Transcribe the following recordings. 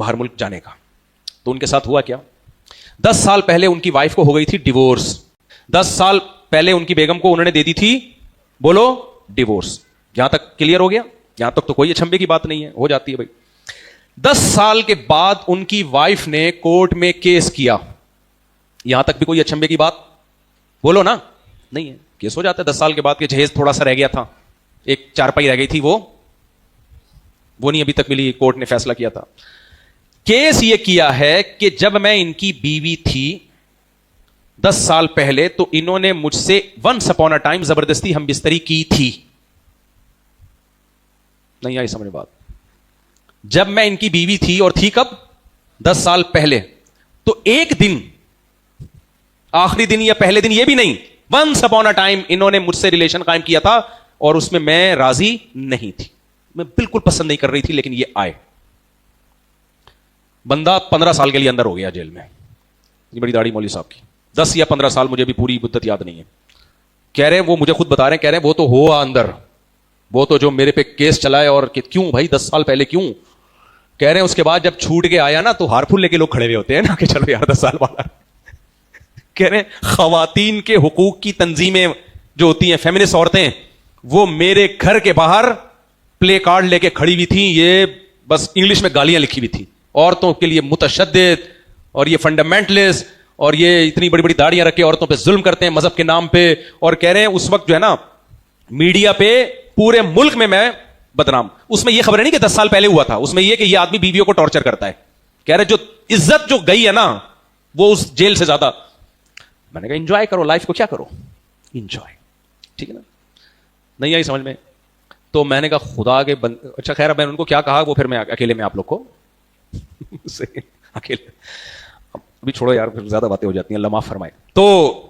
باہر ملک جانے کا. تو ان کے ساتھ ہوا کیا, 10 سال پہلے ان کی وائف کو ہو گئی تھی ڈیورس. 10 سال پہلے ان کی بیگم کو انہوں نے دے دی تھی, بولو, ڈیورس. یہاں تک کلیئر ہو گیا؟ یہاں تک تو کوئی اچھمبے کی بات نہیں ہے, ہو جاتی ہے بھائی. 10 سال کے بعد ان کی وائف نے کورٹ میں کیس کیا. یہاں تک بھی کوئی اچھمبے کی بات بولو نا, نہیں ہے. کیس ہو جاتا ہے 10 سال کے بعد کہ جہیز تھوڑا سا رہ گیا تھا, ایک چارپائی رہ گئی تھی, وہ نہیں ابھی تک ملی, کورٹ نے فیصلہ کیا تھا. کیس یہ کیا ہے کہ جب میں ان کی بیوی تھی 10 سال پہلے, تو انہوں نے مجھ سے ونس اپون اے ٹائم زبردستی ہم بستری کی تھی. نہیں آئی سمجھ بات؟ جب میں ان کی بیوی تھی, اور تھی کب؟ 10 سال پہلے. تو ایک دن, آخری دن یا پہلے دن, یہ بھی نہیں, ونس اپون اے ٹائم انہوں نے مجھ سے ریلیشن قائم کیا تھا, اور اس میں میں راضی نہیں تھی, میں بالکل پسند نہیں کر رہی تھی, لیکن یہ آئے. بندہ 15 سال کے لیے اندر ہو گیا جیل میں. یہ بڑی داڑھی مولوی صاحب کی, 10 یا 15 سال, مجھے بھی پوری مدت یاد نہیں ہے. کہہ رہے وہ مجھے خود بتا رہے ہیں, کہہ رہے وہ تو ہوا اندر, وہ تو جو میرے پہ کیس چلائے, اور کہ کیوں بھائی 10 سال پہلے کیوں. کہہ رہے ہیں اس کے بعد جب چھوٹ کے آیا نا, تو ہار پھول لے کے لوگ کھڑے ہوئے ہوتے ہیں نا کہ چلو یار 10 سال والا. کہہ رہے ہیں خواتین کے حقوق کی تنظیمیں جو ہوتی ہیں, فیمنسٹ عورتیں, وہ میرے گھر کے باہر پلے کارڈ لے کے کھڑی ہوئی تھیں. یہ بس انگلش میں گالیاں لکھی ہوئی تھی, عورتوں کے لیے متشدد, اور یہ فنڈامنٹلسٹ, اور یہ اتنی بڑی بڑی داڑیاں رکھ کے عورتوں پہ ظلم کرتے ہیں مذہب کے نام پہ. اور کہہ رہے ہیں اس وقت جو ہے نا میڈیا پہ پورے ملک میں بدنام. اس میں یہ خبر نہیں کہ 10 سال پہلے ہوا تھا, اس میں یہ کہ یہ آدمی بیویوں کو ٹارچر کرتا ہے. کہہ رہے جو عزت جو گئی ہے نا, وہ اس جیل سے زیادہ. میں نے کہا انجوائے کرو لائف کو, کیا کرو انجوائے, ٹھیک ہے نا. نہیں آئی سمجھ میں؟ تو میں نے کہا خدا کے اچھا خیر, میں نے ان کو کیا کہا وہ پھر میں اکیلے میں آپ لوگ کو اکیلے, ابھی چھوڑو یار, پھر زیادہ باتیں ہو جاتی ہیں, اللہ معاف فرمائے. تو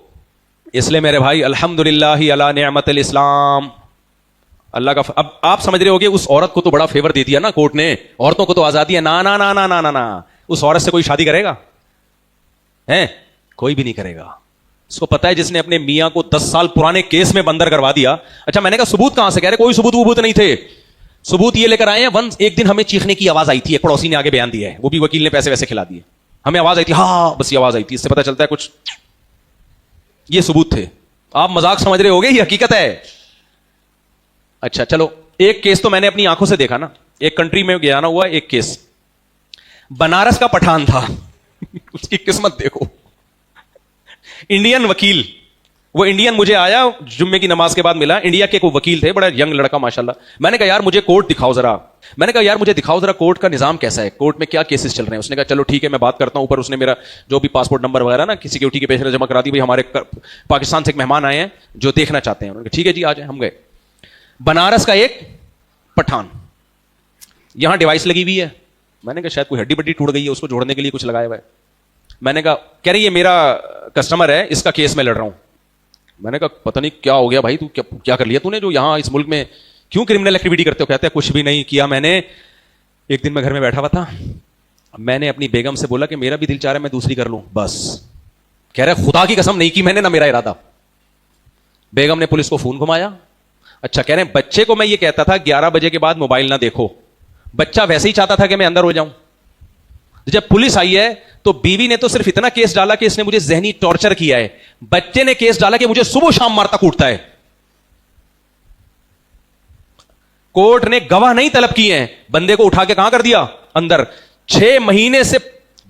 اس لیے میرے بھائی الحمدللہ علی نعمت الاسلام, اللہ کا اب آپ سمجھ رہے ہو کہ اس عورت کو تو بڑا فیور دے دیا نا کورٹ نے, عورتوں کو تو آزادی ہے. نا نا نا نا نا نا, اس عورت سے کوئی شادی کرے گا؟ ہیں کوئی بھی نہیں کرے گا. اس کو پتا ہے جس نے اپنے میاں کو 10 سال پرانے کیس میں بندر کروا دیا. اچھا میں نے کہا ثبوت کہاں سے؟ کہہ رہے کوئی ثبوت نہیں تھے. ثبوت یہ لے کر آئے ہیں, ایک دن ہمیں چیخنے کی آواز آئی تھی, ایک پڑوسی نے آگے بیان دیا ہے, وہ بھی وکیل نے پیسے ویسے کھلا دیے, ہمیں آواز آئی تھی, ہاں بس یہ آواز آئی تھی, اس سے پتا چلتا ہے کچھ. یہ ثبوت تھے. آپ مذاق سمجھ رہے ہوگے, یہ حقیقت ہے. اچھا چلو, ایک کیس تو میں نے اپنی آنکھوں سے دیکھا نا, ایک کنٹری میں گیا نا, ہوا ایک کیس, بنارس کا پٹھان تھا. اس کی قسمت دیکھو, انڈین وکیل, وہ انڈین مجھے آیا جمعے کی نماز کے بعد ملا, انڈیا کے کوئی وکیل تھے, بڑا ینگ لڑکا ماشاءاللہ. میں نے کہا یار مجھے کورٹ دکھاؤ ذرا, میں نے کہا یار مجھے دکھاؤ ذرا کورٹ کا نظام کیسا ہے, کورٹ میں کیا کیسز چل رہے ہیں. اس نے کہا چلو ٹھیک ہے میں بات کرتا ہوں. اوپر اس نے میرا جو بھی پاسپورٹ نمبر وغیرہ نا کسی سیکورٹی کے پیش جمع کرا دی, بھائی ہمارے پاکستان سے ایک مہمان آئے ہیں جو دیکھنا چاہتے ہیں. ٹھیک ہے جی آ جائیں. ہم گئے, بنارس کا ایک پٹھان, یہاں ڈیوائس لگی ہوئی ہے. میں نے کہا شاید کوئی ہڈی بڈی ٹوٹ گئی ہے, اس کو جوڑنے کے لیے کچھ لگایا ہوا ہے. میں نے کہا کہہ رہی یہ میرا کسٹمر ہے, اس کا کیس میں لڑ رہا ہوں. میں نے کہا پتہ نہیں کیا ہو گیا بھائی, تو کیا کر لیا تو نے جو یہاں اس ملک میں کیوں کرمنل ایکٹیویٹی کرتے ہو؟ کہتے ہیں کچھ بھی نہیں کیا میں نے. ایک دن میں گھر میں بیٹھا ہوا تھا, میں نے اپنی بیگم سے بولا کہ میرا بھی دل چاہ رہا ہے میں دوسری کر لوں بس. کہہ رہے خدا کی قسم نہیں کی میں نے, نہ میرا ارادہ. بیگم نے پولیس کو فون گھمایا. اچھا کہہ رہے ہیں بچے کو میں یہ کہتا تھا 11 بجے کے بعد موبائل نہ دیکھو, بچہ ویسے ہی چاہتا تھا کہ میں اندر ہو جاؤں. جب پولیس آئی ہے تو بیوی نے تو صرف اتنا کیس ڈالا کہ اس نے مجھے ذہنی ٹارچر کیا ہے, بچے نے کیس ڈالا کہ مجھے صبح شام مارتا کوٹتا ہے. کورٹ نے گواہ نہیں طلب کیے ہیں, بندے کو اٹھا کے کہاں کر دیا اندر. 6 مہینے سے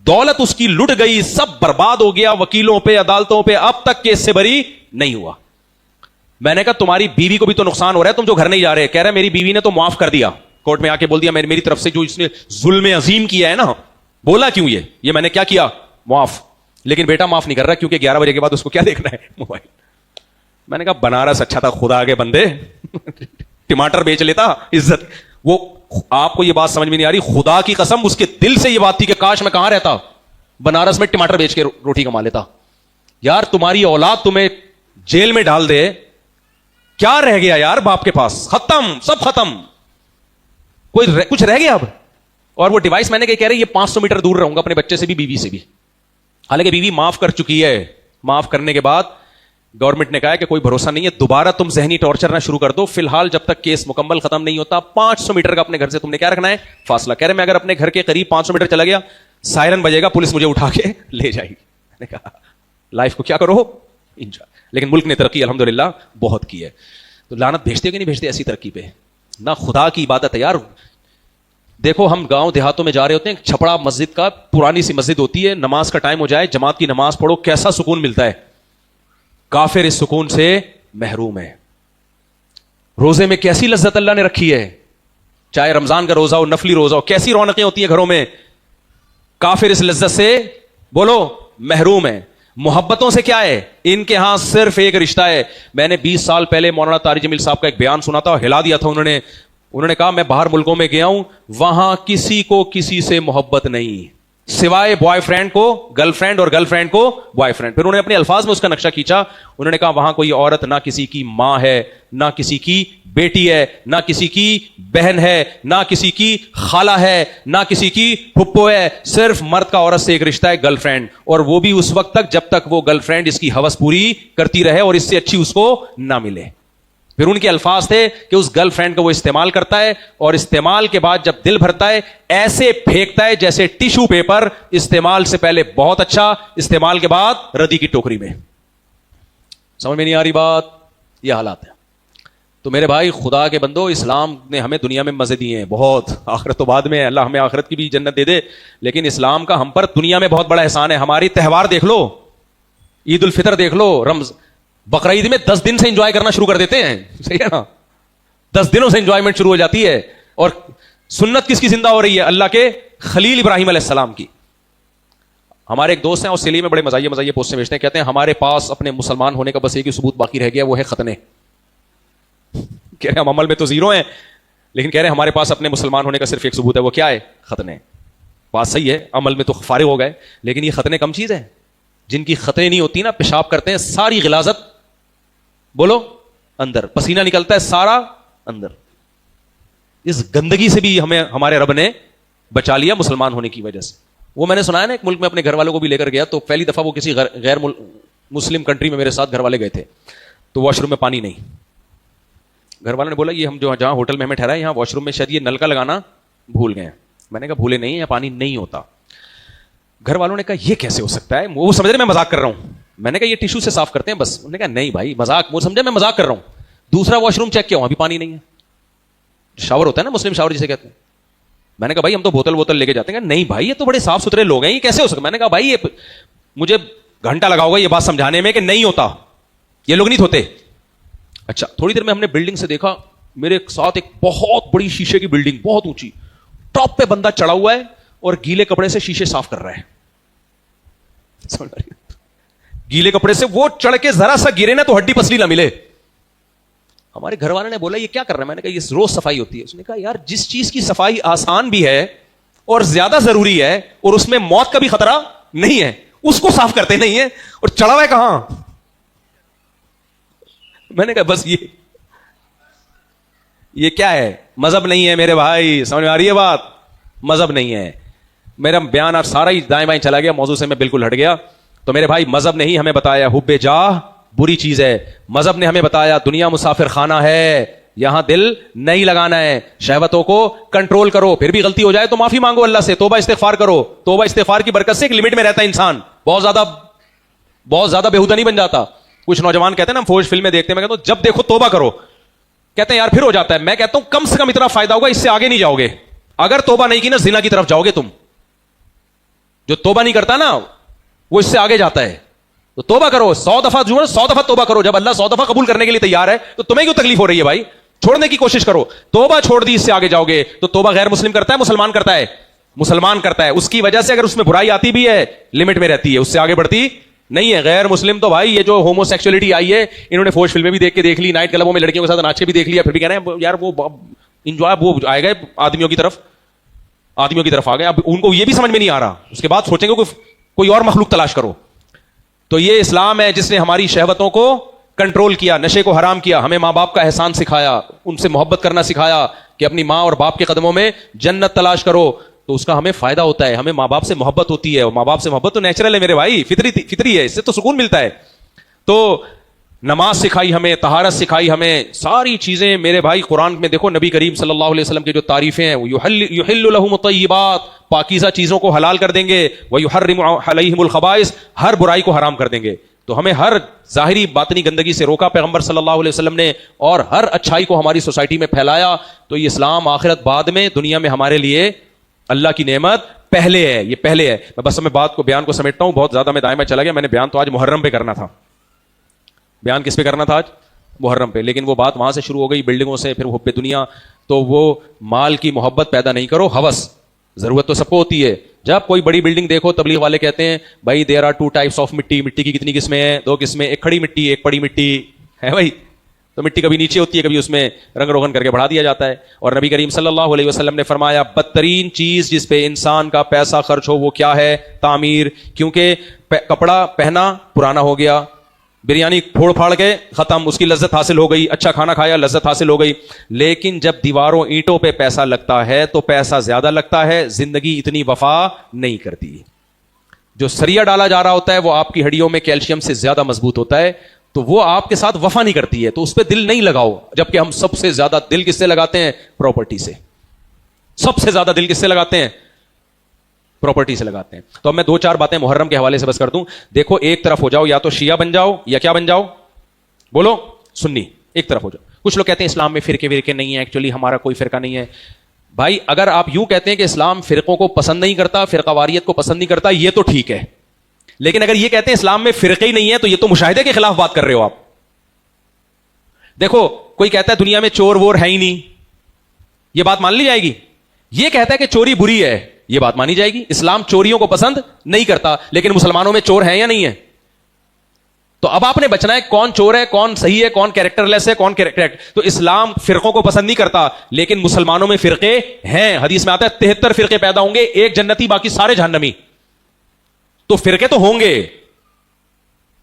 دولت اس کی لٹ گئی, سب برباد ہو گیا وکیلوں پہ عدالتوں پہ, اب تک کیس سے بری نہیں ہوا. میں نے کہا تمہاری بیوی کو بھی تو نقصان ہو رہا ہے, تم جو گھر نہیں جا رہے. کہہ رہا ہے میری بیوی نے تو معاف کر دیا, کورٹ میں آ کے بول دیا میری طرف سے جو اس نے ظلم عظیم کیا ہے نا, بولا کیوں یہ میں نے کیا کیا, معاف. لیکن بیٹا معاف نہیں کر رہا کیونکہ 11 بجے کے بعد اس کو کیا دیکھنا ہے, موبائل. میں نے کہا بنارس اچھا تھا خدا کے بندے, ٹماٹر بیچ لیتا عزت. وہ آپ کو یہ بات سمجھ میں نہیں آ رہی, خدا کی قسم اس کے دل سے یہ بات تھی کہ کاش میں کہاں رہتا, بنارس میں ٹماٹر بیچ کے روٹی کما لیتا. یار تمہاری اولاد تمہیں جیل میں ڈال دے, کیا رہ گیا یار باپ کے پاس؟ ختم, سب ختم, کوئی کچھ رہ گیا اب. اور وہ ڈیوائس میں نے کہہ رہے یہ 500 میٹر دور رہوں گا اپنے بچے سے بھی, بیوی سے بھی. حالانکہ بیوی معاف کر چکی ہے. معاف کرنے کے بعد گورنمنٹ نے کہا ہے کہ کوئی بھروسہ نہیں ہے, دوبارہ تم ذہنی ٹارچر نہ شروع کر دو, فی الحال جب تک کیس مکمل ختم نہیں ہوتا 500 میٹر کا اپنے گھر سے تم نے کیا رکھنا ہے, فاصلہ. کہہ رہے میں اگر اپنے گھر کے قریب 500 میٹر چلا گیا, سائرن بجے گا, پولیس مجھے اٹھا کے لے جائے گی. میں نے کہا لائف کو کیا کرو انجوائے. لیکن ملک نے ترقی الحمدللہ بہت کی ہے. تو لعنت بھیجتے ہو کہ نہیں بھیجتے ایسی ترقی پہ؟ نہ خدا کی عبادت ہے یار. دیکھو ہم گاؤں دیہاتوں میں جا رہے ہوتے ہیں, چھپڑا مسجد کا, پرانی سی مسجد ہوتی ہے, نماز کا ٹائم ہو جائے, جماعت کی نماز پڑھو, کیسا سکون ملتا ہے. کافر اس سکون سے محروم ہے. روزے میں کیسی لذت اللہ نے رکھی ہے, چاہے رمضان کا روزہ ہو, نفلی روزہ ہو, کیسی رونقیں ہوتی ہیں گھروں میں. کافر اس لذت سے بولو محروم ہے. محبتوں سے کیا ہے ان کے ہاں, صرف ایک رشتہ ہے. میں نے 20 سال پہلے مولانا طارق جمیل صاحب کا ایک بیان سنا تھا, ہلا دیا تھا انہوں نے کہا میں باہر ملکوں میں گیا ہوں, وہاں کسی کو کسی سے محبت نہیں سوائے بوائے فرینڈ کو گرل فرینڈ اور گرل فرینڈ کو بوائے فرینڈ. پھر انہوں نے اپنے الفاظ میں اس کا نقشہ کھینچا. انہوں نے کہا وہاں کوئی عورت نہ کسی کی ماں ہے, نہ کسی کی بیٹی ہے, نہ کسی کی بہن ہے, نہ کسی کی خالہ ہے, نہ کسی کی پھپھو ہے. صرف مرد کا عورت سے ایک رشتہ ہے, گرل فرینڈ, اور وہ بھی اس وقت تک جب تک وہ گرل فرینڈ اس کی ہوس پوری کرتی رہے اور اس سے اچھی اس کو نہ ملے. پھر ان کے الفاظ تھے کہ اس گرل فرینڈ کو وہ استعمال کرتا ہے, اور استعمال کے بعد جب دل بھرتا ہے ایسے پھینکتا ہے جیسے ٹیشو پیپر, استعمال سے پہلے بہت اچھا, استعمال کے بعد ردی کی ٹوکری میں. سمجھ میں نہیں آ رہی بات؟ یہ حالات ہے. تو میرے بھائی خدا کے بندو, اسلام نے ہمیں دنیا میں مزے دیے ہیں بہت, آخرت تو بعد میں, اللہ ہمیں آخرت کی بھی جنت دے دے, لیکن اسلام کا ہم پر دنیا میں بہت بڑا احسان ہے. ہماری تہوار دیکھ لو, عید الفطر دیکھ لو, بقرعید میں 10 دن سے انجوائے کرنا شروع کر دیتے ہیں, صحیح ہے نا, 10 دنوں سے انجوائمنٹ شروع ہو جاتی ہے. اور سنت کس کی زندہ ہو رہی ہے؟ اللہ کے خلیل ابراہیم علیہ السلام کی. ہمارے ایک دوست ہیں آسٹریلیا میں, بڑے مزاحیہ پوسٹیں بھیجتے ہیں, کہتے ہیں ہمارے پاس اپنے مسلمان ہونے کا بس ایک ہی ثبوت باقی رہ گیا, وہ ہے ختنے. کہہ رہے ہم عمل میں تو زیرو ہیں, لیکن کہہ رہے ہیں ہمارے پاس اپنے مسلمان ہونے کا صرف ایک ثبوت ہے, وہ کیا ہے؟ ختنے. بات صحیح ہے, عمل میں تو فارغ ہو گئے, لیکن یہ ختنے کم چیز ہے. جن کی ختنے نہیں ہوتی نا, پیشاب کرتے ہیں ساری غلاظت بولو اندر, پسینہ نکلتا ہے سارا اندر. اس گندگی سے بھی ہمیں ہمارے رب نے بچا لیا مسلمان ہونے کی وجہ سے. وہ میں نے سنا ہے نا, ایک ملک میں اپنے گھر والوں کو بھی لے کر گیا, تو پہلی دفعہ وہ کسی غیر مسلم کنٹری میں میرے ساتھ گھر والے گئے تھے, تو واش روم میں پانی نہیں. گھر والوں نے بولا یہ ہم جو جہاں ہوٹل میں ہمیں ٹھہرا ہے یہاں واش روم میں شاید یہ نل کا لگانا بھول گئے ہیں. میں نے کہا بھولے نہیں, یہاں پانی نہیں ہوتا. گھر والوں نے کہا یہ کیسے ہو سکتا ہے, وہ سمجھ رہے میں مذاق کر رہا ہوں. میں نے کہا یہ ٹیشو سے صاف کرتے ہیں بس. انہوں نے کہا نہیں بھائی مذاق, وہ سمجھا میں مذاق کر رہا ہوں. دوسرا واش روم چیک کیا, وہاں بھی پانی نہیں ہے. شاور ہوتا ہے نا مسلم شاور جسے کہتے ہیں. میں نے کہا بھائی ہم تو بوتل لے کے جاتے ہیں. نہیں بھائی یہ تو بڑے صاف ستھرے لوگ ہیں, یہ کیسے ہو سکتا. میں نے کہا بھائی یہ مجھے گھنٹہ لگا ہوگا یہ بات سمجھانے میں کہ نہیں ہوتا, یہ لوگ نہیں دھوتے. اچھا تھوڑی دیر میں ہم نے بلڈنگ سے دیکھا, میرے ساتھ ایک بہت بڑی شیشے کی بلڈنگ, بہت اونچی, ٹاپ پہ بندہ چڑھا ہوا ہے اور گیلے کپڑے سے شیشے صاف کر رہا ہے. گیلے کپڑے سے وہ چڑھ کے ذرا سا گرے نا تو ہڈی پسلی نہ ملے. ہمارے گھر والے نے بولا یہ کیا کر رہا ہے. میں نے کہا یہ روز صفائی ہوتی ہے. اس نے کہا یار جس چیز کی صفائی آسان بھی ہے اور زیادہ ضروری ہے اور اس میں موت کا بھی خطرہ نہیں ہے, اس کو صاف کرتے نہیں ہے, اور چڑھا ہوا ہے کہاں. میں نے کہا بس یہ کیا ہے, مذہب نہیں ہے میرے بھائی. سمجھ میں آ رہی ہے بات؟ مذہب نہیں ہے. میرا بیان آپ سارا ہی دائیں بائیں چلا گیا, موضوع سے میں بالکل ہٹ گیا. تو میرے بھائی مذہب نے ہی ہمیں بتایا حب جاہ بری چیز ہے. مذہب نے ہمیں بتایا دنیا مسافر خانہ ہے, یہاں دل نہیں لگانا ہے, شہوتوں کو کنٹرول کرو, پھر بھی غلطی ہو جائے تو معافی مانگو اللہ سے, توبہ استغفار کرو. توبہ استغفار کی برکت سے ایک لمٹ میں رہتا ہے انسان, بہت زیادہ بےہودہ نہیں بن جاتا. کچھ نوجوان کہتے ہیں نا, ہم فوج فلمیں دیکھتے ہیں, میں کہتا ہوں جب دیکھو توبہ کرو, کہتے ہیں یار پھر ہو جاتا ہے. میں کہتا ہوں کم سے کم اتنا فائدہ ہوگا, اس سے آگے نہیں جاؤ گے. اگر توبہ نہیں کی نا زنا کی طرف جاؤ گے تم. جو توبہ نہیں کرتا نا وہ اس سے آگے جاتا ہے. تو توبہ کرو, 100 دفعہ توبہ کرو. جب اللہ 100 دفعہ قبول کرنے کے لیے تیار ہے تو تمہیں کیوں تکلیف ہو رہی ہے بھائی؟ چھوڑنے کی کوشش کرو. توبہ چھوڑ دی, اس سے آگے جاؤ گے. تو توبہ غیر مسلم کرتا ہے مسلمان کرتا ہے؟ مسلمان کرتا ہے. اس کی وجہ سے اگر اس میں برائی آتی بھی ہے لمٹ میں رہتی ہے, اس سے آگے بڑھتی نہیں ہے. غیر مسلم تو بھائی یہ جو ہومو سیکسولیٹی آئی ہے, انہوں نے فوج فلمیں بھی دیکھ کے نائٹ کلبوں میں لڑکیوں کے ساتھ ناچ کے بھی دیکھ لیا, پھر بھی کہہ رہے ہیں یار وہ انجوائے, وہ آئے گئے آدمیوں کی طرف آ گئے. اب ان کو یہ بھی سمجھ میں نہیں آ رہا, اس کے بعد سوچیں گے کوئی اور مخلوق تلاش کرو. تو یہ اسلام ہے جس نے ہماری شہوتوں کو کنٹرول کیا, نشے کو حرام کیا, ہمیں ماں باپ کا احسان سکھایا, ان سے محبت کرنا سکھایا کہ اپنی ماں اور باپ کے قدموں میں جنت تلاش کرو. تو اس کا ہمیں فائدہ ہوتا ہے, ہمیں ماں باپ سے محبت ہوتی ہے, اور ماں باپ سے محبت تو نیچرل ہے میرے بھائی, فطری ہے, اس سے تو سکون ملتا ہے. تو نماز سکھائی ہمیں, طہارت سکھائی ہمیں, ساری چیزیں میرے بھائی قرآن میں دیکھو. نبی کریم صلی اللہ علیہ وسلم کی جو تعریفیں ہیں, وہ یحل لہم الطیبات, پاکیزہ چیزوں کو حلال کر دیں گے, ویحرم علیہم الخبائث, ہر برائی کو حرام کر دیں گے. تو ہمیں ہر ظاہری باطنی گندگی سے روکا پیغمبر صلی اللہ علیہ وسلم نے, اور ہر اچھائی کو ہماری سوسائٹی میں پھیلایا. تو یہ اسلام آخرت بعد میں, دنیا میں ہمارے لیے اللہ کی نعمت پہلے ہے, یہ پہلے ہے. میں بس میں بات کو, بیان کو سمیٹتا ہوں, بہت زیادہ میں دائیں میں چلا گیا. میں نے بیان تو آج محرم پہ کرنا تھا, بیان کس پہ کرنا تھا آج؟ محرم پہ. لیکن وہ بات وہاں سے شروع ہو گئی, بلڈنگوں سے, پھر حب دنیا. تو وہ مال کی محبت پیدا نہیں کرو, ہوس. ضرورت تو سب کو ہوتی ہے. جب کوئی بڑی بلڈنگ دیکھو, تبلیغ والے کہتے ہیں بھائی دیر آر 2 types آف مٹی. مٹی کی کتنی قسمیں ہیں؟ 2 قسمیں, ایک کھڑی مٹی, ایک پڑی مٹی ہے بھائی. تو مٹی کبھی نیچے ہوتی ہے, کبھی اس میں رنگ روغن کر کے بڑھا دیا جاتا ہے. اور نبی کریم صلی اللہ علیہ وسلم نے فرمایا بدترین چیز جس پہ انسان کا پیسہ خرچ ہو وہ کیا ہے؟ تعمیر. کیونکہ کپڑا پہنا پرانا ہو گیا, بریانی پھوڑ پھاڑ کے ختم, اس کی لذت حاصل ہو گئی, اچھا کھانا کھایا, لذت حاصل ہو گئی. لیکن جب دیواروں اینٹوں پہ پیسہ لگتا ہے تو پیسہ زیادہ لگتا ہے, زندگی اتنی وفا نہیں کرتی. جو سریا ڈالا جا رہا ہوتا ہے وہ آپ کی ہڈیوں میں کیلشیم سے زیادہ مضبوط ہوتا ہے, تو وہ آپ کے ساتھ وفا نہیں کرتی ہے, تو اس پہ دل نہیں لگاؤ. جبکہ ہم سب سے زیادہ دل کس سے لگاتے ہیں؟ پراپرٹی سے. سب سے زیادہ دل کس سے لگاتے ہیں؟ پراپرٹی سے لگاتے ہیں. تو اب میں 2-4 باتیں محرم کے حوالے سے بس کر دوں. دیکھو, ایک طرف ہو جاؤ, یا تو شیعہ بن جاؤ, یا کیا بن جاؤ؟ بولو, سنی. ایک طرف ہو جاؤ. کچھ لوگ کہتے ہیں اسلام میں فرقے ورقے نہیں ہیں, ایکچولی ہمارا کوئی فرقہ نہیں ہے. بھائی اگر آپ یوں کہتے ہیں کہ اسلام فرقوں کو پسند نہیں کرتا, فرقہ واریت کو پسند نہیں کرتا, یہ تو ٹھیک ہے. لیکن اگر یہ کہتے ہیں اسلام میں فرقے ہی نہیں ہے, تو یہ تو مشاہدے کے خلاف بات کر رہے ہو آپ. دیکھو, کوئی کہتا ہے دنیا میں چور وور ہے ہی نہیں, یہ بات مان لی جائے گی. یہ کہتا ہے کہ چوری بری ہے, یہ بات مانی جائے گی. اسلام چوریوں کو پسند نہیں کرتا, لیکن مسلمانوں میں چور ہیں یا نہیں ہے؟ تو اب آپ نے بچنا ہے کون چور ہے, کون صحیح ہے, کون کیریکٹر لیس ہے, کون کریکٹ. تو اسلام فرقوں کو پسند نہیں کرتا, لیکن مسلمانوں میں فرقے ہیں. حدیث میں آتا ہے 73 فرقے پیدا ہوں گے, ایک جنتی باقی سارے جہنمی. تو فرقے تو ہوں گے.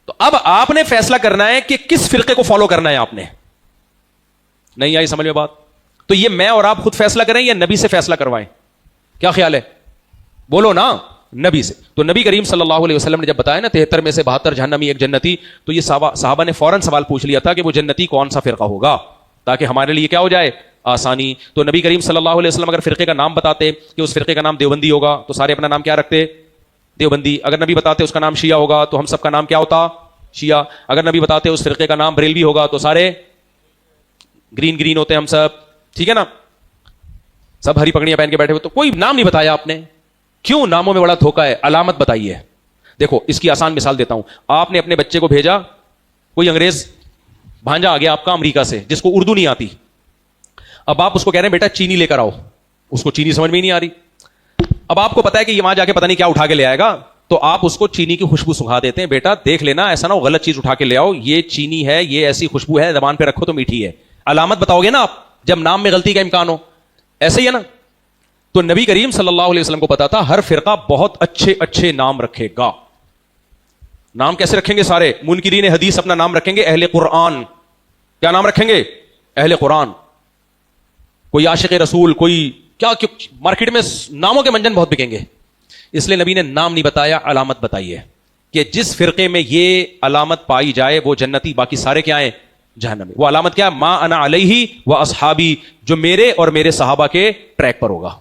تو اب آپ نے فیصلہ کرنا ہے کہ کس فرقے کو فالو کرنا ہے. آپ نے نہیں آئی سمجھ میں بات؟ تو یہ میں اور آپ خود فیصلہ کریں یا نبی سے فیصلہ کروائیں؟ کیا خیال ہے؟ بولو نا. نبی سے. تو نبی کریم صلی اللہ علیہ وسلم نے جب بتایا نا 73 میں سے 72 جہنمی ایک جنتی, تو یہ صحابہ نے فوراً سوال پوچھ لیا تھا کہ وہ جنتی کون سا فرقہ ہوگا, تاکہ ہمارے لیے کیا ہو جائے؟ آسانی. تو نبی کریم صلی اللہ علیہ وسلم اگر فرقے کا نام بتاتے کہ اس فرقے کا نام دیوبندی ہوگا, تو سارے اپنا نام کیا رکھتے؟ دیوبندی. اگر نبی بتاتے اس کا نام شیعہ ہوگا, تو ہم سب کا نام کیا ہوتا؟ شیعہ. اگر نبی بتاتے اس فرقے کا نام بریلوی ہوگا, تو سارے گرین ہوتے ہم سب. ٹھیک ہے نا, سب ہری پگڑیاں پہن کے بیٹھے ہوئے. تو کوئی نام نہیں بتایا آپ نے. کیوں؟ ناموں میں بڑا دھوکا ہے. علامت بتائیے. دیکھو, اس کی آسان مثال دیتا ہوں. آپ نے اپنے بچے کو بھیجا, کوئی انگریز بھانجا آ گیا آپ کا امریکہ سے, جس کو اردو نہیں آتی. اب آپ اس کو کہہ رہے ہیں بیٹا چینی لے کر آؤ, اس کو چینی سمجھ میں ہی نہیں آ رہی. اب آپ کو پتا ہے کہ یہ وہاں جا کے پتہ نہیں کیا اٹھا کے لے آئے گا, تو آپ اس کو چینی کی خوشبو سکھا دیتے ہیں, بیٹا دیکھ لینا ایسا نہ ہو غلط چیز اٹھا کے لے آؤ, یہ چینی ہے, یہ ایسی خوشبو ہے, زبان پہ رکھو تو میٹھی ہے. علامت بتاؤ گے نا آپ, جب نام میں غلطی کا امکان ہو. ایسے ہی ہے نا. تو نبی کریم صلی اللہ علیہ وسلم کو پتا تھا ہر فرقہ بہت اچھے اچھے نام رکھے گا. نام کیسے رکھیں گے؟ سارے منکرین حدیث اپنا نام رکھیں گے اہل قرآن. کیا نام رکھیں گے؟ اہل قرآن. کوئی عاشق رسول, کوئی کیا, مارکیٹ میں ناموں کے منجن بہت بکیں گے. اس لیے نبی نے نام نہیں بتایا, علامت بتائی ہے کہ جس فرقے میں یہ علامت پائی جائے وہ جنتی, باقی سارے کیا ہیں؟ جہنمی. وہ علامت کیا؟ ما انا علیہ و اصحابی, جو میرے اور میرے صحابہ کے ٹریک پر ہوگا.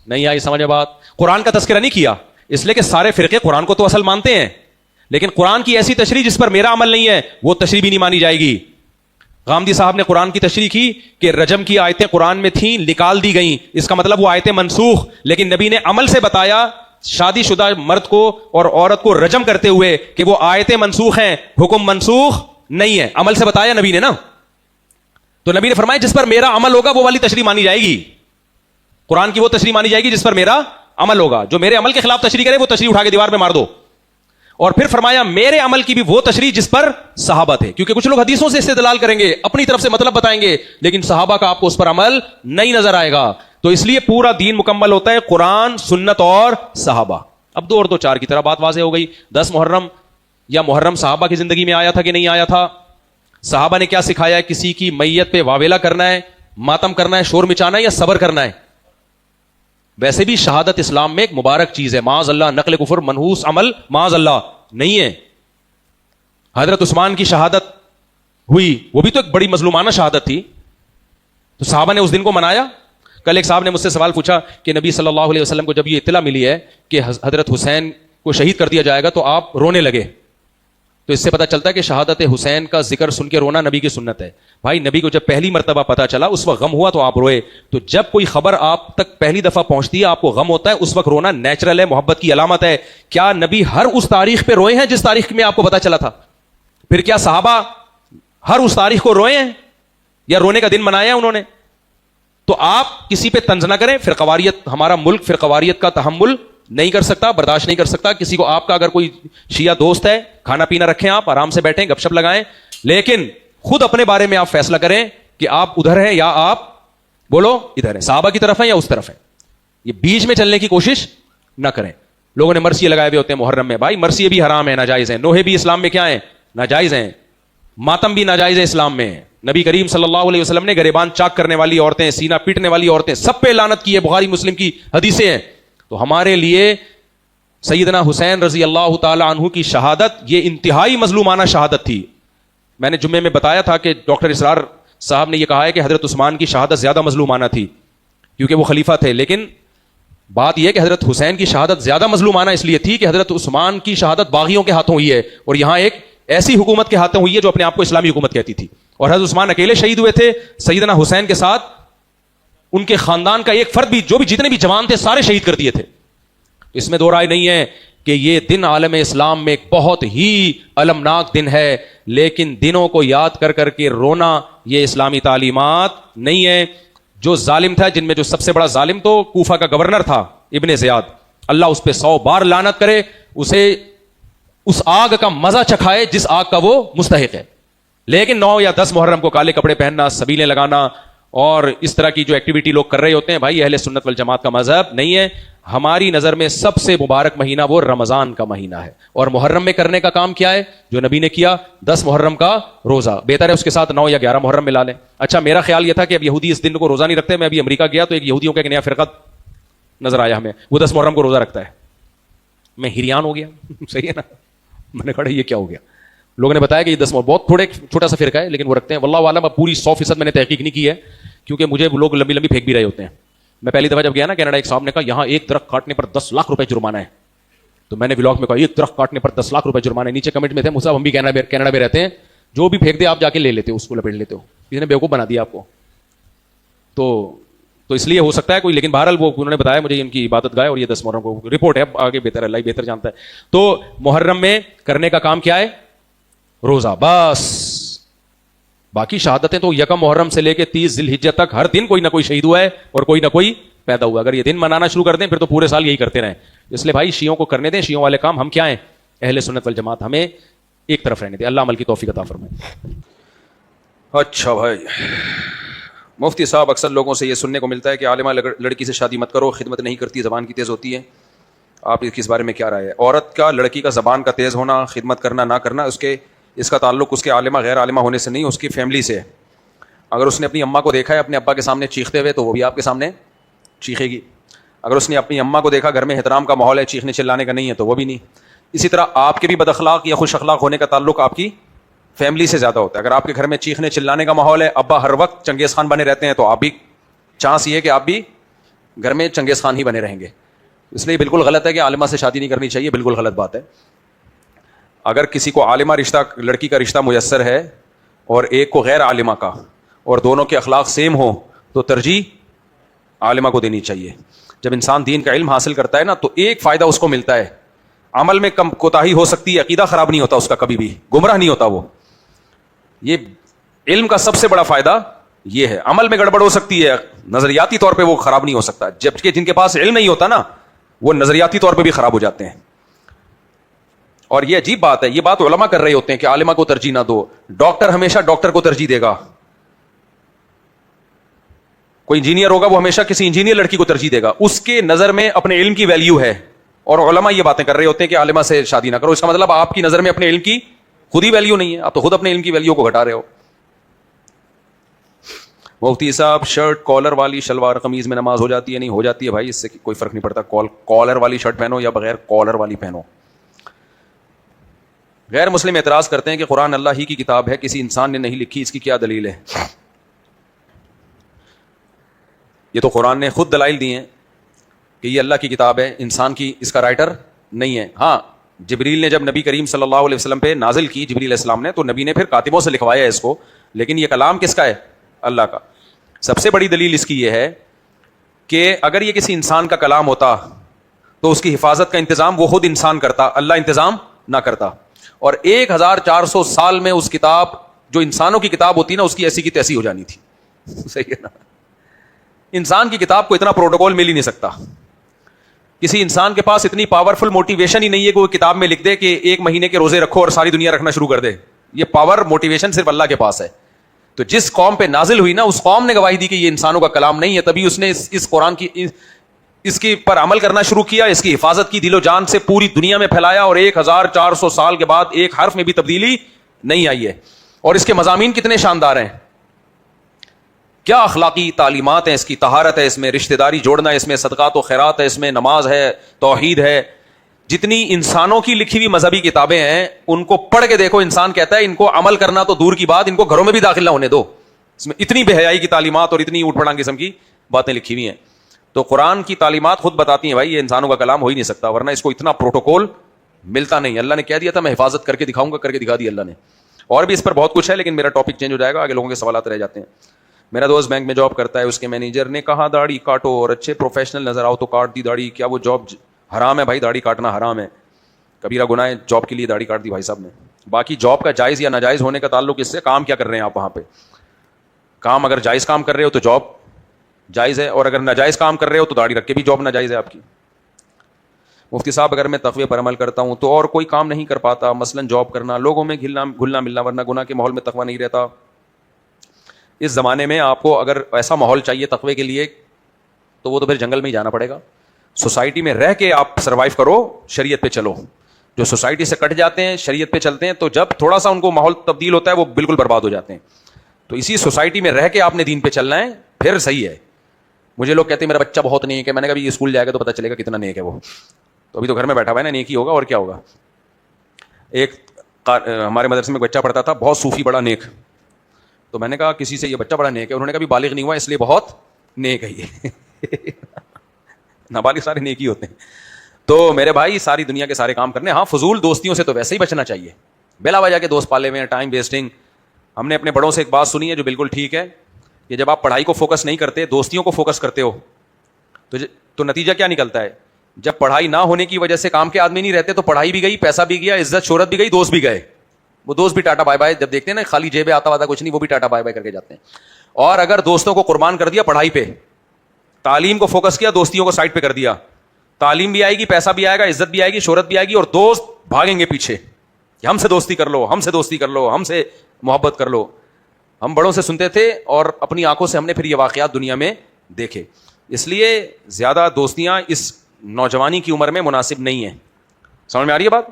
نہیں آئی سمجھ بات؟ قرآن کا تذکرہ نہیں کیا, اس لیے کہ سارے فرقے قرآن کو تو اصل مانتے ہیں, لیکن قرآن کی ایسی تشریح جس پر میرا عمل نہیں ہے وہ تشریح بھی نہیں مانی جائے گی. غامدی صاحب نے قرآن کی تشریح کی کہ رجم کی آیتیں قرآن میں تھیں, نکال دی گئیں, اس کا مطلب وہ آیتیں منسوخ, لیکن نبی نے عمل سے بتایا شادی شدہ مرد کو اور عورت کو رجم کرتے ہوئے کہ وہ آیتیں منسوخ ہیں, حکم منسوخ نہیں ہے. عمل سے بتایا نبی نے نا. تو نبی نے فرمایا جس پر میرا عمل ہوگا وہ والی تشریح مانی جائے گی. قرآن کی وہ تشریح مانی جائے گی جس پر میرا عمل ہوگا. جو میرے عمل کے خلاف تشریح کرے وہ تشریح اٹھا کے دیوار پہ مار دو. اور پھر فرمایا میرے عمل کی بھی وہ تشریح جس پر صحابہ تھے, کیونکہ کچھ لوگ حدیثوں سے استدلال کریں گے, اپنی طرف سے مطلب بتائیں گے, لیکن صحابہ کا آپ کو اس پر عمل نہیں نظر آئے گا. تو اس لیے پورا دین مکمل ہوتا ہے قرآن, سنت اور صحابہ. اب 2 اور 2 4 کی طرح بات واضح ہو گئی. 10 محرم یا محرم صحابہ کی زندگی میں آیا تھا کہ نہیں آیا تھا؟ صحابہ نے کیا سکھایا ہے؟ کسی کی میت پہ واویلا کرنا ہے, ماتم کرنا ہے, شور مچانا ہے, یا صبر کرنا ہے؟ ویسے بھی شہادت اسلام میں ایک مبارک چیز ہے, معاذ اللہ نقل کفر منحوس عمل معاذ اللہ نہیں ہے. حضرت عثمان کی شہادت ہوئی, وہ بھی تو ایک بڑی مظلومانہ شہادت تھی, تو صحابہ نے اس دن کو منایا. کل ایک صاحب نے مجھ سے سوال پوچھا کہ نبی صلی اللہ علیہ وسلم کو جب یہ اطلاع ملی ہے کہ حضرت حسین کو شہید کر دیا جائے گا تو آپ رونے لگے, تو اس سے پتہ چلتا ہے کہ شہادت حسین کا ذکر سن کے رونا نبی کی سنت ہے. بھائی نبی کو جب پہلی مرتبہ پتہ چلا اس وقت غم ہوا تو آپ روئے, تو جب کوئی خبر آپ تک پہلی دفعہ پہنچتی ہے آپ کو غم ہوتا ہے, اس وقت رونا نیچرل ہے, محبت کی علامت ہے. کیا نبی ہر اس تاریخ پہ روئے ہیں جس تاریخ میں آپ کو پتہ چلا تھا؟ پھر کیا صحابہ ہر اس تاریخ کو روئے ہیں یا رونے کا دن منایا ہے انہوں نے؟ تو آپ کسی پہ طنز نہ کریں. فرقواریت, ہمارا ملک فرقواریت کا تحمل نہیں کر سکتا, برداشت نہیں کر سکتا. کسی کو آپ کا اگر کوئی شیعہ دوست ہے, کھانا پینا رکھیں, آپ آرام سے بیٹھیں, گپ شپ لگائیں, لیکن خود اپنے بارے میں آپ فیصلہ کریں کہ آپ ادھر ہیں یا آپ بولو ادھر ہیں, صحابہ کی طرف ہیں یا اس طرف ہیں. یہ بیچ میں چلنے کی کوشش نہ کریں. لوگوں نے مرثیے لگائے ہوئے ہوتے ہیں محرم میں, بھائی مرثیے بھی حرام ہیں, ناجائز ہیں. نوحے بھی اسلام میں کیا ہیں؟ ناجائز ہیں. ماتم بھی ناجائز ہے اسلام میں. نبی کریم صلی اللہ علیہ وسلم نے گریبان چاک کرنے والی عورتیں, سینہ پیٹنے والی عورتیں, سب پہ لعنت کی ہے. بخاری مسلم کی حدیثیں ہیں. تو ہمارے لیے سیدنا حسین رضی اللہ تعالی عنہ کی شہادت یہ انتہائی مظلومانہ شہادت تھی. میں نے جمعے میں بتایا تھا کہ ڈاکٹر اسرار صاحب نے یہ کہا ہے کہ حضرت عثمان کی شہادت زیادہ مظلومانہ تھی کیونکہ وہ خلیفہ تھے, لیکن بات یہ کہ حضرت حسین کی شہادت زیادہ مظلومانہ اس لیے تھی کہ حضرت عثمان کی شہادت باغیوں کے ہاتھوں ہوئی ہے, اور یہاں ایک ایسی حکومت کے ہاتھوں ہوئی ہے جو اپنے آپ کو اسلامی حکومت کہتی تھی. اور حضرت عثمان اکیلے شہید ہوئے تھے, سیدنا حسین کے ساتھ ان کے خاندان کا ایک فرد بھی, جو بھی جتنے بھی جوان تھے سارے شہید کر دیے تھے. اس میں دو رائے نہیں ہے کہ یہ دن عالم اسلام میں ایک بہت ہی المناک دن ہے, لیکن دنوں کو یاد کر کر کے رونا یہ اسلامی تعلیمات نہیں ہے. جو ظالم تھا, جن میں جو سب سے بڑا ظالم تو کوفہ کا گورنر تھا ابن زیاد, اللہ اس پہ 100 بار لعنت کرے, اسے اس آگ کا مزہ چکھائے جس آگ کا وہ مستحق ہے. لیکن 9 یا 10 محرم کو کالے کپڑے پہننا, سبیلیں لگانا اور اس طرح کی جو ایکٹیویٹی لوگ کر رہے ہوتے ہیں, بھائی اہل سنت والجماعت کا مذہب نہیں ہے. ہماری نظر میں سب سے مبارک مہینہ وہ رمضان کا مہینہ ہے, اور محرم میں کرنے کا کام کیا ہے جو نبی نے کیا؟ 10 محرم کا روزہ. بہتر ہے اس کے ساتھ 9 یا 11 محرم ملا لیں. اچھا, میرا خیال یہ تھا کہ اب یہودی اس دن کو روزہ نہیں رکھتے. میں ابھی امریکہ گیا تو ایک یہودیوں کا ایک نیا فرقہ نظر آیا ہمیں, وہ 10 محرم کو روزہ رکھتا ہے. میں حیران ہو گیا. صحیح ہے نا, میں نے کہا یہ کیا ہو گیا. لوگوں نے بتایا کہ یہ 10 بہت تھوڑے چھوٹا سا فرقہ ہے, لیکن وہ رکھتے ہیں. واللہ عالم, اب پوری 100% میں نے تحقیق نہیں کی ہے کیونکہ مجھے لوگ لمبی لمبی پھینک بھی رہے ہوتے ہیں. میں پہلی دفعہ جب گیا نا کینیڈا, ایک صاحب نے کہا یہاں ایک درخت کاٹنے پر 10 لاکھ روپے جرمانہ ہے. تو میں نے ولاگ میں کہا ایک درخت کاٹنے پر 10 لاکھ روپے جرمانہ ہے. نیچے کمنٹ میں تھے, مصعب ہم بھی کینیڈا میں رہتے ہیں, جو بھی پھینک دے آپ جا کے لے لیتے ہو, اس کو لپیٹ لیتے ہو. کسی نے بیوقوف بنا دیا آپ کو. تو اس لیے ہو سکتا ہے کوئی, لیکن بہرحال وہ انہوں نے بتایا مجھے ان کی عبادت گاہ اور یہ 10 محرم کو رپورٹ ہے. آگے بہتر ہے, اللہ ہی بہتر جانتا ہے. تو محرم میں کرنے کا کام کیا ہے؟ روزہ بس. باقی شہادتیں تو یکم محرم سے لے کے 30 ذی الحجہ تک ہر دن کوئی نہ کوئی شہید ہوا ہے اور کوئی نہ کوئی پیدا ہوا. اگر یہ دن منانا شروع کر دیں پھر تو پورے سال یہی کرتے رہیں. اس لیے بھائی شیعوں کو کرنے دیں, شیعوں والے کام. ہم کیا ہیں؟ اہل سنت والجماعت. ہمیں ایک طرف رہنے دیں. اللہ عمل کی توفیق عطا فرمائے. اچھا بھائی, مفتی صاحب اکثر لوگوں سے یہ سننے کو ملتا ہے کہ عالمہ لڑکی سے شادی مت کرو, خدمت نہیں کرتی, زبان کی تیز ہوتی ہے. آپ اس بارے میں کیا رائے ہے؟ عورت کا, لڑکی کا زبان کا تیز ہونا, خدمت کرنا نہ کرنا, اس کا تعلق اس کے عالمہ غیر عالمہ ہونے سے نہیں, اس کی فیملی سے. اگر اس نے اپنی اماں کو دیکھا ہے اپنے ابا کے سامنے چیختے ہوئے تو وہ بھی آپ کے سامنے چیخے گی. اگر اس نے اپنی اماں کو دیکھا گھر میں احترام کا ماحول ہے, چیخنے چلانے کا نہیں ہے, تو وہ بھی نہیں. اسی طرح آپ کے بھی بد اخلاق یا خوش اخلاق ہونے کا تعلق آپ کی فیملی سے زیادہ ہوتا ہے. اگر آپ کے گھر میں چیخنے چلانے کا ماحول ہے, ابا ہر وقت چنگیز خان بنے رہتے ہیں, تو آپ بھی چانس یہ ہے کہ آپ بھی گھر میں چنگیز خان ہی بنے رہیں گے. اس لیے بالکل غلط ہے کہ عالمہ سے شادی نہیں کرنی چاہیے, بالکل غلط بات ہے. اگر کسی کو عالمہ رشتہ, لڑکی کا رشتہ میسر ہے اور ایک کو غیر عالمہ کا, اور دونوں کے اخلاق سیم ہو, تو ترجیح عالمہ کو دینی چاہیے. جب انسان دین کا علم حاصل کرتا ہے نا تو ایک فائدہ اس کو ملتا ہے. عمل میں کم کوتاہی ہو سکتی ہے, عقیدہ خراب نہیں ہوتا اس کا, کبھی بھی گمراہ نہیں ہوتا وہ. یہ علم کا سب سے بڑا فائدہ یہ ہے. عمل میں گڑبڑ ہو سکتی ہے, نظریاتی طور پہ وہ خراب نہیں ہو سکتا, جبکہ جن کے پاس علم نہیں ہوتا نا وہ نظریاتی طور پہ بھی خراب ہو جاتے ہیں. اور یہ عجیب بات ہے, یہ بات علماء کر رہے ہوتے ہیں کہ عالمہ کو ترجیح نہ دو. ڈاکٹر ہمیشہ ڈاکٹر کو ترجیح دے گا. کوئی انجینئر ہوگا وہ ہمیشہ کسی انجینئر لڑکی کو ترجیح دے گا, اس کے نظر میں اپنے علم کی ویلیو ہے. اور علماء یہ باتیں کر رہے ہوتے ہیں کہ عالمہ سے شادی نہ کرو. اس کا مطلب آپ کی نظر میں اپنے علم کی خود ہی ویلیو نہیں ہے, آپ تو خود اپنے علم کی ویلیو کو گھٹا رہے ہو. مفتی صاحب, شرٹ کالر والی شلوار قمیض میں نماز ہو جاتی ہے؟ نہیں ہو جاتی ہے بھائی, اس سے کوئی فرق نہیں پڑتا. کالر والی شرٹ پہنو یا بغیر کالر والی پہنو. غیر مسلم اعتراض کرتے ہیں کہ قرآن اللہ ہی کی کتاب ہے, کسی انسان نے نہیں لکھی, اس کی کیا دلیل ہے؟ یہ تو قرآن نے خود دلائل دی ہیں کہ یہ اللہ کی کتاب ہے, انسان کی اس کا رائٹر نہیں ہے. ہاں, جبریل نے جب نبی کریم صلی اللہ علیہ وسلم پہ نازل کی, جبریل علیہ السلام نے, تو نبی نے پھر کاتبوں سے لکھوایا اس کو, لیکن یہ کلام کس کا ہے؟ اللہ کا. سب سے بڑی دلیل اس کی یہ ہے کہ اگر یہ کسی انسان کا کلام ہوتا تو اس کی حفاظت کا انتظام وہ خود انسان کرتا, اللہ انتظام نہ کرتا. اور 1400 سال میں اس کتاب, جو انسانوں کی کتاب ہوتی نا, اس کی ایسی کی تیسی ہو جانی تھی. صحیح ہے نا؟ انسان کی کتاب کو اتنا پروٹوکول مل ہی نہیں سکتا. کسی انسان کے پاس اتنی پاورفل موٹیویشن ہی نہیں ہے کہ وہ کتاب میں لکھ دے کہ 1 مہینے کے روزے رکھو اور ساری دنیا رکھنا شروع کر دے. یہ پاور موٹیویشن صرف اللہ کے پاس ہے. تو جس قوم پہ نازل ہوئی نا, اس قوم نے گواہی دی کہ یہ انسانوں کا کلام نہیں ہے, تبھی اس نے اس قرآن کی اس کی پر عمل کرنا شروع کیا, اس کی حفاظت کی, دل و جان سے پوری دنیا میں پھیلایا, اور 1400 سال کے بعد ایک حرف میں بھی تبدیلی نہیں آئی ہے. اور اس کے مضامین کتنے شاندار ہیں, کیا اخلاقی تعلیمات ہیں اس کی, طہارت ہے اس میں, رشتہ داری جوڑنا ہے اس میں, صدقات و خیرات ہے اس میں, نماز ہے, توحید ہے. جتنی انسانوں کی لکھی ہوئی مذہبی کتابیں ہیں ان کو پڑھ کے دیکھو, انسان کہتا ہے ان کو عمل کرنا تو دور کی بات, ان کو گھروں میں بھی داخل نہ ہونے دو. اس میں اتنی بے حیائی کی تعلیمات اور اتنی اوٹ پڑانگ قسم کی باتیں لکھی ہوئی ہیں. تو قرآن کی تعلیمات خود بتاتی ہیں بھائی یہ انسانوں کا کلام ہو ہی نہیں سکتا, ورنہ اس کو اتنا پروٹوکول ملتا نہیں. اللہ نے کہہ دیا تھا میں حفاظت کر کے دکھاؤں گا, کر کے دکھا دیا اللہ نے. اور بھی اس پر بہت کچھ ہے, لیکن میرا ٹاپک چینج ہو جائے گا, آگے لوگوں کے سوالات رہ جاتے ہیں. میرا دوست بینک میں جاب کرتا ہے, اس کے مینیجر نے کہا داڑھی کاٹو اور اچھے پروفیشنل نظر آؤ, تو کاٹ دی داڑھی. کیا وہ جاب حرام ہے؟ بھائی داڑھی کاٹنا حرام ہے, کبیرہ گناہ ہے. جاب کے لیے داڑھی کاٹ دی بھائی صاحب نے. باقی جاب کا جائز یا ناجائز ہونے کا تعلق اس سے کام کیا کر رہے ہیں آپ وہاں پہ. کام اگر جائز کام کر رہے ہو تو جاب جائز ہے, اور اگر ناجائز کام کر رہے ہو تو داڑھی رکھ کے بھی جاب ناجائز ہے آپ کی. مفتی صاحب اگر میں تقوی پر عمل کرتا ہوں تو اور کوئی کام نہیں کر پاتا, مثلا جاب کرنا, لوگوں میں گھلنا ملنا, ورنہ گناہ کے ماحول میں تقوی نہیں رہتا. اس زمانے میں آپ کو اگر ایسا ماحول چاہیے تقوی کے لیے تو وہ تو پھر جنگل میں ہی جانا پڑے گا. سوسائٹی میں رہ کے آپ سروائیو کرو, شریعت پہ چلو. جو سوسائٹی سے کٹ جاتے ہیں, شریعت پہ چلتے ہیں, تو جب تھوڑا سا ان کو ماحول تبدیل ہوتا ہے وہ بالکل برباد ہو جاتے ہیں. تو اسی سوسائٹی میں رہ کے آپ نے دین پہ چلنا ہے, پھر صحیح ہے. مجھے لوگ کہتے ہیں میرا بچہ بہت نیک ہے, میں نے کہا ابھی اسکول جائے گا تو پتہ چلے گا کتنا نیک ہے وہ, تو ابھی تو گھر میں بیٹھا ہوا ہے نا, نیک ہی ہوگا اور کیا ہوگا. ایک ہمارے مدرسے میں بچہ پڑھتا تھا بہت صوفی, بڑا نیک. تو میں نے کہا کسی سے یہ بچہ بڑا نیک ہے, انہوں نے کہا ابھی بالغ نہیں ہوا اس لیے بہت نیک ہے یہ. نابالغ سارے نیک ہی ہوتے ہیں. تو میرے بھائی ساری دنیا کے سارے کام کرنے, ہاں فضول دوستیوں سے تو ویسے ہی بچنا چاہیے. بلا وجہ کے دوست پالے ہوئے ہیں, ٹائم ویسٹنگ. ہم نے اپنے بڑوں سے ایک بات سنی ہے جو بالکل ٹھیک ہے, کہ جب آپ پڑھائی کو فوکس نہیں کرتے, دوستیوں کو فوکس کرتے ہو, تو نتیجہ کیا نکلتا ہے؟ جب پڑھائی نہ ہونے کی وجہ سے کام کے آدمی نہیں رہتے تو پڑھائی بھی گئی, پیسہ بھی گیا, عزت شہرت بھی گئی, دوست بھی گئے. وہ دوست بھی ٹاٹا بائے بائے جب دیکھتے ہیں نا, خالی جیبیں آتا واتا کچھ نہیں, وہ بھی ٹاٹا بائے بائے کر کے جاتے ہیں. اور اگر دوستوں کو قربان کر دیا پڑھائی پہ, تعلیم کو فوکس کیا, دوستیوں کو سائڈ پہ کر دیا, تعلیم بھی آئے گی, پیسہ بھی آئے گا, عزت بھی آئے گی, شہرت بھی آئے گی, اور دوست بھاگیں گے پیچھے, ہم سے دوستی کر لو, ہم سے دوستی کر لو, ہم سے محبت کر لو. ہم بڑوں سے سنتے تھے اور اپنی آنکھوں سے ہم نے پھر یہ واقعات دنیا میں دیکھے. اس لیے زیادہ دوستیاں اس نوجوانی کی عمر میں مناسب نہیں ہیں. سمجھ میں آ رہی ہے بات؟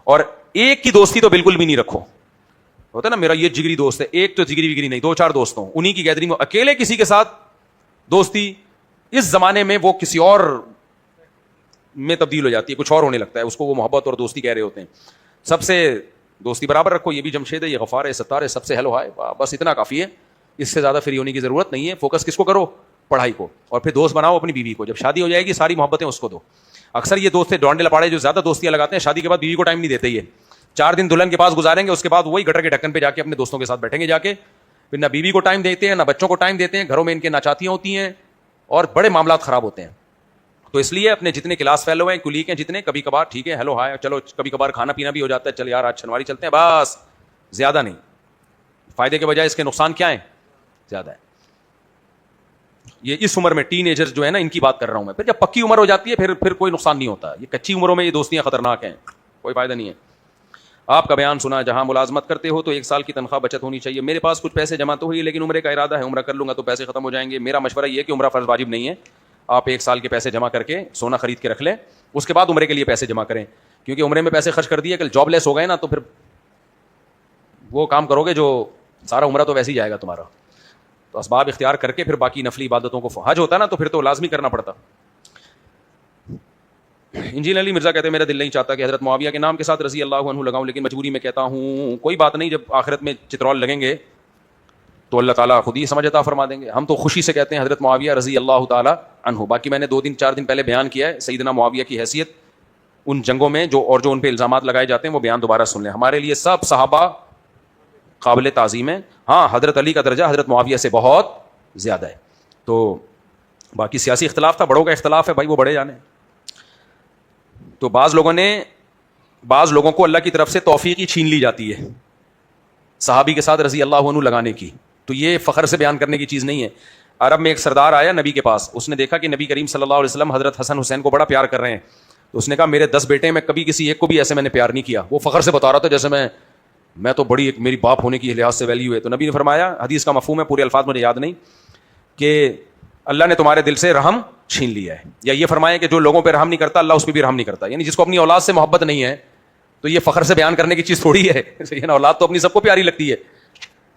اور ایک کی دوستی تو بالکل بھی نہیں رکھو. ہوتا ہے نا میرا یہ جگری دوست ہے, ایک تو جگری وگری نہیں, 2-4 دوست ہوں, انہی کی گیدرنگ میں. اکیلے کسی کے ساتھ دوستی اس زمانے میں وہ کسی اور میں تبدیل ہو جاتی ہے, کچھ اور ہونے لگتا ہے, اس کو وہ محبت اور دوستی کہہ رہے ہوتے ہیں. سب سے دوستی برابر رکھو, یہ بھی جمشید ہے, یہ غفار ہے, ستار ہے, سب سے ہیلو ہائے, بس اتنا کافی ہے. اس سے زیادہ فری ہونے کی ضرورت نہیں ہے. فوکس کس کو کرو؟ پڑھائی کو. اور پھر دوست بناؤ اپنی بیوی کو. جب شادی ہو جائے گی ساری محبتیں اس کو دو. اکثر یہ دوست ڈونڈے لپاڑے جو زیادہ دوستیاں لگاتے ہیں, شادی کے بعد بیوی کو ٹائم نہیں دیتے. یہ 4 دن دلہن کے پاس گزاریں گے, اس کے بعد وہی گٹر کے ڈھکن پہ جا کے اپنے دوستوں کے ساتھ بیٹھیں گے جا کے. پھر نہ بیوی کو ٹائم دیتے ہیں, نہ بچوں کو ٹائم دیتے ہیں, گھروں میں ان کے ناچاتیاں ہوتی ہیں, اور بڑے معاملات خراب ہوتے ہیں. تو اس لیے اپنے جتنے کلاس فیلو ہیں, کلیگ ہیں جتنے, کبھی کبھار ٹھیک ہے ہیلو ہائے, چلو کبھی کبھار کھانا پینا بھی ہو جاتا ہے, چل یار آج شنواری چلتے ہیں, بس زیادہ نہیں. فائدے کے بجائے اس کے نقصان کیا ہیں؟ زیادہ ہے. یہ اس عمر میں ٹین ایجر جو ہے نا, ان کی بات کر رہا ہوں میں. پھر جب پکی عمر ہو جاتی ہے پھر کوئی نقصان نہیں ہوتا. یہ کچی عمروں میں یہ دوستیاں خطرناک ہیں, کوئی فائدہ نہیں ہے. آپ کا بیان سنا, جہاں ملازمت کرتے ہو تو 1 سال کی تنخواہ بچت ہونی چاہیے. میرے پاس کچھ پیسے جمع تو ہوئی, لیکن عمرے کا ارادہ ہے, عمرہ کر لوں گا تو پیسے ختم ہو جائیں گے. میرا مشورہ یہ ہے کہ عمرہ فرض واجب نہیں ہے. آپ 1 سال کے پیسے جمع کر کے سونا خرید کے رکھ لیں, اس کے بعد عمرے کے لیے پیسے جمع کریں. کیونکہ عمرے میں پیسے خرچ کر دیے, کل جاب لیس ہو گئے نا, تو پھر وہ کام کرو گے جو سارا عمرہ تو ویسے ہی جائے گا تمہارا. تو اسباب اختیار کر کے پھر باقی نفلی عبادتوں کو, حج ہوتا نا تو پھر تو لازمی کرنا پڑتا. انجینئر علی مرزا کہتے ہیں میرا دل نہیں چاہتا کہ حضرت معاویہ کے نام کے ساتھ رضی اللہ عنہ لگاؤں، لیکن مجبوری میں کہتا ہوں. کوئی بات نہیں، جب آخرت میں چترول لگیں گے تو اللہ تعالیٰ خود ہی سمجھ عطا فرما دیں گے. ہم تو خوشی سے کہتے ہیں حضرت معاویہ رضی اللہ تعالیٰ عنہ. باقی میں نے 2-4 دن پہلے بیان کیا ہے سیدنا معاویہ کی حیثیت ان جنگوں میں جو ان پہ الزامات لگائے جاتے ہیں، وہ بیان دوبارہ سن لیں. ہمارے لیے سب صحابہ قابل تعظیم ہیں. ہاں حضرت علی کا درجہ حضرت معاویہ سے بہت زیادہ ہے. تو باقی سیاسی اختلاف تھا، بڑوں کا اختلاف ہے بھائی، وہ بڑے جانے. تو بعض لوگوں کو اللہ کی طرف سے توفیق ہی چھین لی جاتی ہے صحابی کے ساتھ رضی اللہ عنہ لگانے کی. تو یہ فخر سے بیان کرنے کی چیز نہیں ہے. عرب میں ایک سردار آیا نبی کے پاس، اس نے دیکھا کہ نبی کریم صلی اللہ علیہ وسلم حضرت حسن حسین کو بڑا پیار کر رہے ہیں. تو اس نے کہا میرے 10 بیٹے میں کبھی کسی ایک کو بھی ایسے میں نے پیار نہیں کیا. وہ فخر سے بتا رہا تھا جیسے میں تو بڑی میری باپ ہونے کی لحاظ سے ویلیو ہے. تو نبی نے فرمایا، حدیث کا مفہوم ہے، پورے الفاظ مجھے یاد نہیں، کہ اللہ نے تمہارے دل سے رحم چھین لیا ہے. یا یہ فرمایا کہ جو لوگوں پہ رحم نہیں کرتا اللہ اس پہ بھی رحم نہیں کرتا. یعنی جس کو اپنی اولاد سے محبت نہیں ہے تو یہ فخر سے بیان کرنے کی چیز تھوڑی ہے. اولاد تو اپنی سب کو پیاری لگتی ہے،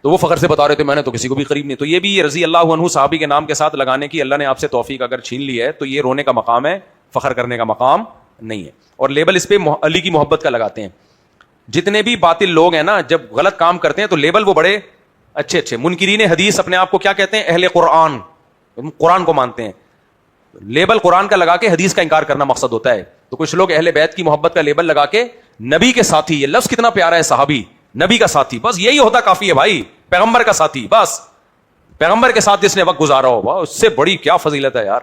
تو وہ فخر سے بتا رہے تھے میں نے تو کسی کو بھی قریب نہیں. تو یہ بھی رضی اللہ عنہ صحابی کے نام کے ساتھ لگانے کی اللہ نے آپ سے توفیق اگر چھین لی ہے تو یہ رونے کا مقام ہے، فخر کرنے کا مقام نہیں ہے. اور لیبل اس پہ علی کی محبت کا لگاتے ہیں. جتنے بھی باطل لوگ ہیں نا، جب غلط کام کرتے ہیں تو لیبل وہ بڑے اچھے منکرین حدیث اپنے آپ کو کیا کہتے ہیں؟ اہل قرآن، قرآن کو مانتے ہیں. لیبل قرآن کا لگا کے حدیث کا انکار کرنا مقصد ہوتا ہے. تو کچھ لوگ اہل بیت کی محبت کا لیبل لگا کے نبی کے ساتھی، یہ لفظ کتنا پیارا ہے، صحابی نبی کا ساتھی، بس یہی ہوتا کافی ہے بھائی. پیغمبر کا ساتھی، بس پیغمبر کے ساتھ جس نے وقت گزارا ہو، اس سے بڑی کیا فضیلت ہے یار.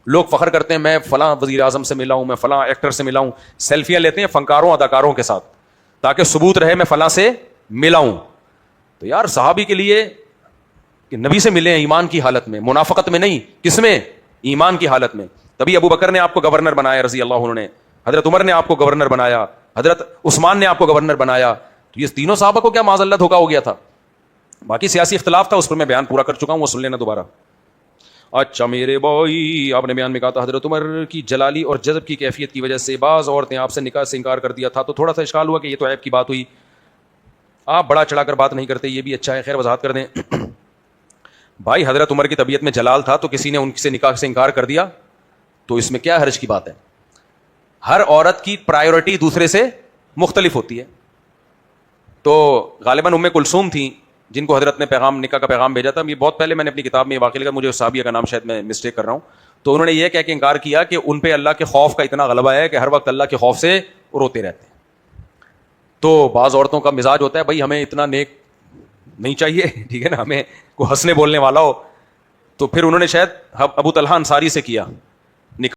لوگ فخر کرتے ہیں میں فلاں وزیر اعظم سے ملا ہوں، میں فلاں ایکٹر سے ملا ہوں. سیلفیاں لیتے ہیں فنکاروں اداکاروں کے ساتھ تاکہ ثبوت رہے میں فلاں سے ملا ہوں. تو یار صحابی کے لیے کہ نبی سے ملے ہیں ایمان کی حالت میں، منافقت میں نہیں. کس میں؟ ایمان کی حالت میں. تبھی ابو بکر نے آپ کو گورنر بنایا رضی اللہ عنہ نے، حضرت عمر نے آپ کو گورنر بنایا، حضرت عثمان نے آپ کو گورنر بنایا. تو یہ تینوں صحابہ کو کیا معاذ اللہ دھوکا ہو گیا تھا. باقی سیاسی اختلاف تھا، اس پر میں بیان پورا کر چکا ہوں، وہ سن لینا دوبارہ. اچھا میرے بھائی، آپ نے بیان میں کہا تھا حضرت عمر کی جلالی اور جذب کی کیفیت کی وجہ سے بعض عورتیں آپ سے نکاح سے انکار کر دیا تھا. تو تھوڑا سا اشکال ہوا کہ یہ تو عیب کی بات ہوئی. آپ بڑا چڑھا کر بات نہیں کرتے، یہ بھی اچھا ہے. خیر وضاحت کر دیں. بھائی حضرت عمر کی طبیعت میں جلال تھا تو کسی نے ان سے نکاح سے انکار کر دیا تو اس میں کیا حرج کی بات ہے؟ ہر عورت کی پرائیورٹی دوسرے سے مختلف ہوتی ہے. تو غالباً ام کلثوم تھیں جن کو حضرت نے نکاح کا پیغام بھیجا تھا. یہ بہت پہلے میں نے اپنی کتاب میں واقعہ لکھا، مجھے صحابیہ کا نام شاید میں مسٹیک کر رہا ہوں. تو انہوں نے یہ کہہ کے انکار کیا کہ ان پہ اللہ کے خوف کا اتنا غلبہ ہے کہ ہر وقت اللہ کے خوف سے روتے رہتے ہیں. تو بعض عورتوں کا مزاج ہوتا ہے بھائی ہمیں اتنا نیک نہیں چاہیے، ٹھیک ہے نا، ہمیں کوئی ہنسنے بولنے والا ہو. تو پھر انہوں نے شاید ابو طلحہ انصاری سے کیا